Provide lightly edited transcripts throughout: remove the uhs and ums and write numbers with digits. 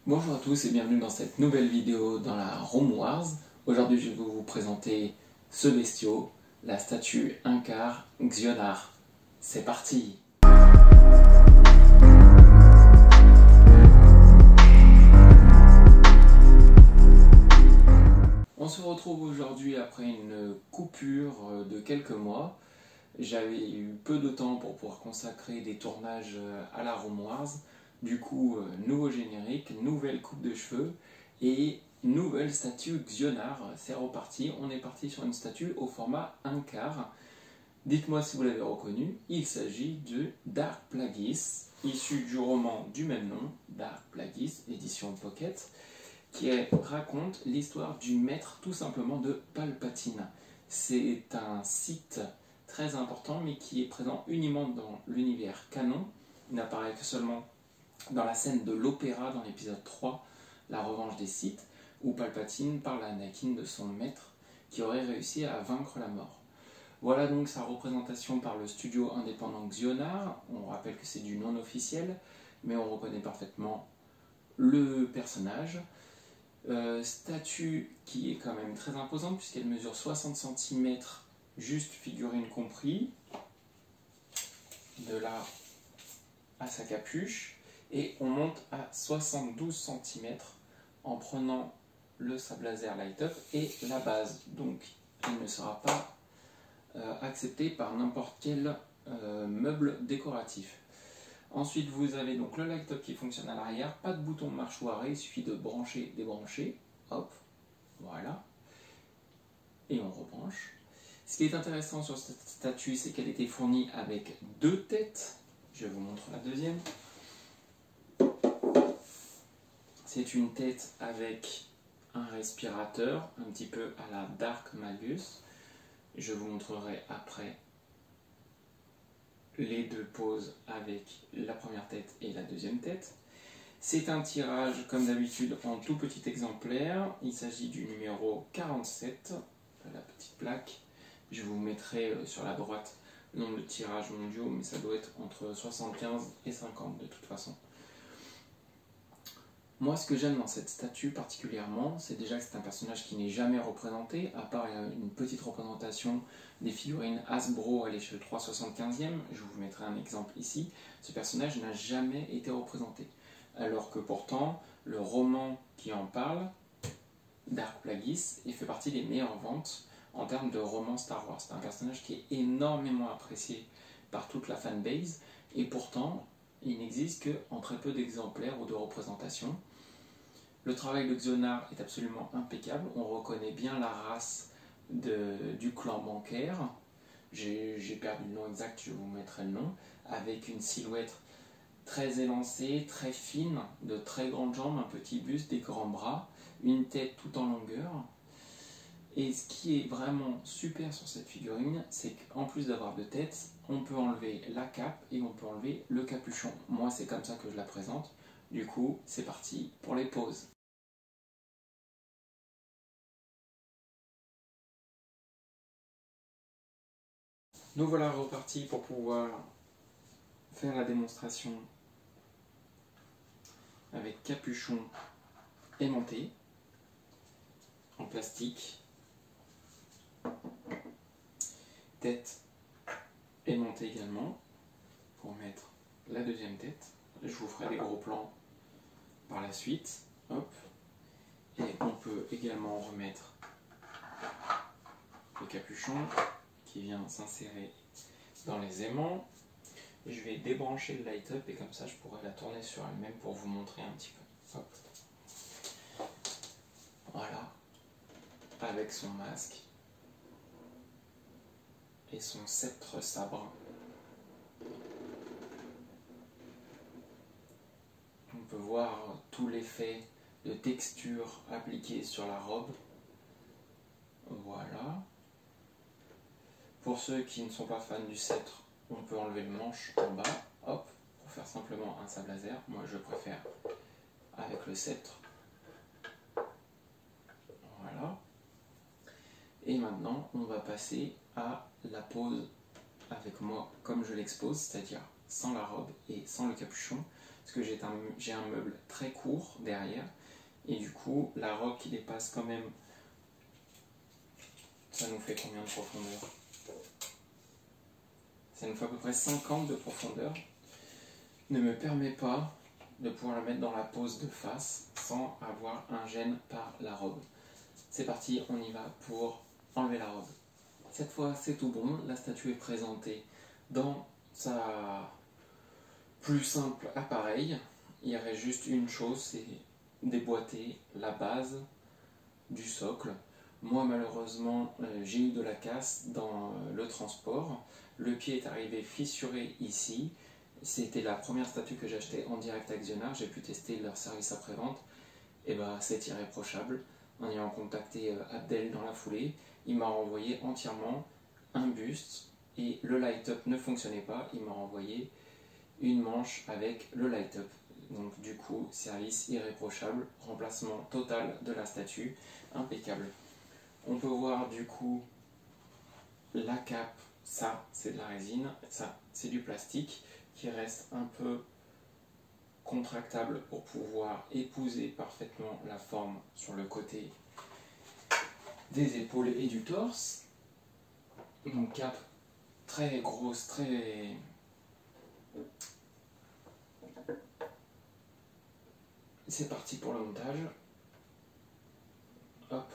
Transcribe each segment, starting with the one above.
Bonjour à tous et bienvenue dans cette nouvelle vidéo dans la Rome Wars. Aujourd'hui je vais vous présenter ce bestiau, la statue 1/4 Xionar. C'est parti! On se retrouve aujourd'hui après une coupure de quelques mois. J'avais eu peu de temps pour pouvoir consacrer des tournages à la Rome Wars. Du coup, nouveau générique, nouvelle coupe de cheveux et nouvelle statue Xionar. C'est reparti, on est parti sur une statue au format 1/4. Dites-moi si vous l'avez reconnu, il s'agit de Dark Plagueis, issu du roman du même nom, Dark Plagueis, édition Pocket, qui raconte l'histoire du maître tout simplement de Palpatine. C'est un site très important mais qui est présent uniquement dans l'univers canon. Il n'apparaît que seulement dans la scène de l'opéra dans l'épisode 3, La revanche des Sith, où Palpatine parle à Anakin de son maître qui aurait réussi à vaincre la mort. Voilà donc sa représentation par le studio indépendant Xionar. On rappelle que c'est du non officiel, mais on reconnaît parfaitement le personnage. Statue qui est quand même très imposante puisqu'elle mesure 60 cm, juste figurine compris, de là à sa capuche, et on monte à 72 cm en prenant le sable laser light up et la base, donc elle ne sera pas acceptée par n'importe quel meuble décoratif. Ensuite, vous avez donc le light up qui fonctionne à l'arrière, pas de bouton marche ou arrêt, il suffit de brancher, débrancher, hop, voilà, et on rebranche. Ce qui est intéressant sur cette statue, c'est qu'elle était fournie avec deux têtes. Je vous montre la deuxième. C'est une tête avec un respirateur, un petit peu à la Dark Malgus. Je vous montrerai après les deux poses avec la première tête et la deuxième tête. C'est un tirage, comme d'habitude, en tout petit exemplaire. Il s'agit du numéro 47, la petite plaque. Je vous mettrai sur la droite le nombre de tirages mondiaux, mais ça doit être entre 75 et 50 de toute façon. Moi, ce que j'aime dans cette statue particulièrement, c'est déjà que c'est un personnage qui n'est jamais représenté, à part une petite représentation des figurines Hasbro à l'échelle 3/75e. Je vous mettrai un exemple ici. Ce personnage n'a jamais été représenté. Alors que pourtant, le roman qui en parle, Dark Plagueis, il fait partie des meilleures ventes en termes de romans Star Wars. C'est un personnage qui est énormément apprécié par toute la fanbase, et pourtant, il n'existe qu'en très peu d'exemplaires ou de représentations. Le travail de Xionar est absolument impeccable, on reconnaît bien la race du clan bancaire. J'ai perdu le nom exact, je vous mettrai le nom, avec une silhouette très élancée, très fine, de très grandes jambes, un petit buste, des grands bras, une tête tout en longueur. Et ce qui est vraiment super sur cette figurine, c'est qu'en plus d'avoir deux têtes, on peut enlever la cape et on peut enlever le capuchon. Moi, c'est comme ça que je la présente. Du coup, c'est parti pour les poses. Nous voilà repartis pour pouvoir faire la démonstration avec capuchon aimanté en plastique, tête aimantée également pour mettre la deuxième tête. Je vous ferai des gros plans par la suite. Hop. Et on peut également remettre le capuchon qui vient s'insérer dans les aimants. Je vais débrancher le light up et comme ça je pourrai la tourner sur elle-même pour vous montrer un petit peu. Hop. Voilà, avec son masque et son sceptre sabre. On peut voir tout l'effet de texture appliqué sur la robe. Voilà. Pour ceux qui ne sont pas fans du sceptre, on peut enlever le manche en bas, hop, pour faire simplement un sable laser. Moi je préfère avec le sceptre. Voilà. Et maintenant, on va passer à la pose avec moi comme je l'expose, c'est-à-dire sans la robe et sans le capuchon. parce que j'ai un meuble très court derrière, et du coup la robe qui dépasse quand même, ça nous fait combien de profondeur? Ça nous fait à peu près 50 de profondeur, ne me permet pas de pouvoir la mettre dans la pose de face sans avoir un gêne par la robe. C'est parti, on y va pour enlever la robe. Cette fois c'est tout bon, la statue est présentée dans sa plus simple appareil. Il y avait juste une chose, c'est déboîter la base du socle. Moi malheureusement j'ai eu de la casse dans le transport, le pied est arrivé fissuré ici. C'était la première statue que j'ai achetée en direct avec Xionar, j'ai pu tester leur service après-vente, et bah c'est irréprochable. En ayant contacté Abdel dans la foulée, il m'a renvoyé entièrement un buste, et le light-up ne fonctionnait pas, il m'a renvoyé une manche avec le light-up. Donc du coup, service irréprochable, remplacement total de la statue, impeccable. On peut voir du coup la cape, ça c'est de la résine, ça c'est du plastique qui reste un peu contractable pour pouvoir épouser parfaitement la forme sur le côté des épaules et du torse. Donc cape très grosse, très... C'est parti pour le montage. Hop,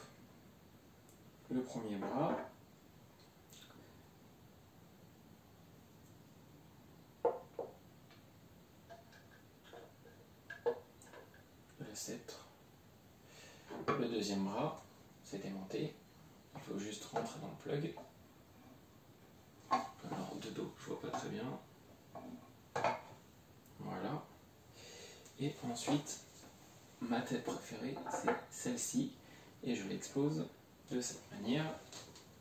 le premier bras. Le sceptre. Le deuxième bras, c'est aimanté. Il faut juste rentrer dans le plug. Alors de dos, je vois pas très bien. Voilà. Et ensuite, ma tête préférée, c'est celle-ci. Et je l'expose de cette manière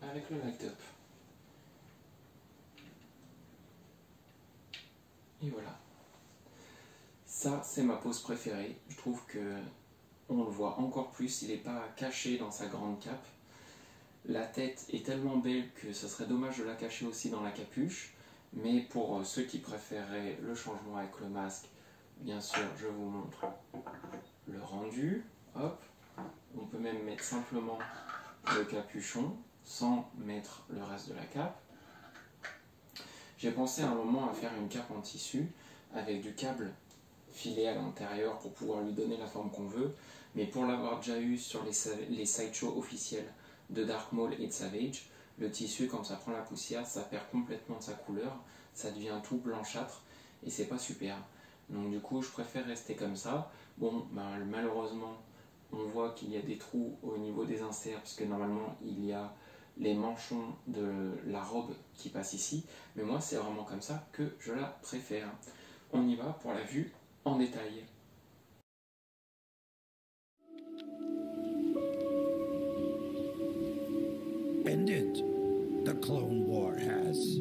avec le light-up. Et voilà. Ça, c'est ma pose préférée. Je trouve que on le voit encore plus, il n'est pas caché dans sa grande cape. La tête est tellement belle que ce serait dommage de la cacher aussi dans la capuche. Mais pour ceux qui préféraient le changement avec le masque, bien sûr, je vous montre le rendu. Hop. On peut même mettre simplement le capuchon sans mettre le reste de la cape. J'ai pensé à un moment à faire une cape en tissu avec du câble filé à l'intérieur pour pouvoir lui donner la forme qu'on veut, mais pour l'avoir déjà eu sur les sideshows officiels de Dark Maul et de Savage, le tissu, quand ça prend la poussière, ça perd complètement sa couleur, ça devient tout blanchâtre et c'est pas super. Donc du coup je préfère rester comme ça. Bon, malheureusement on voit qu'il y a des trous au niveau des inserts puisque normalement il y a les manchons de la robe qui passent ici, mais moi c'est vraiment comme ça que je la préfère. On y va pour la vue en détail. Ended. The Clone War has.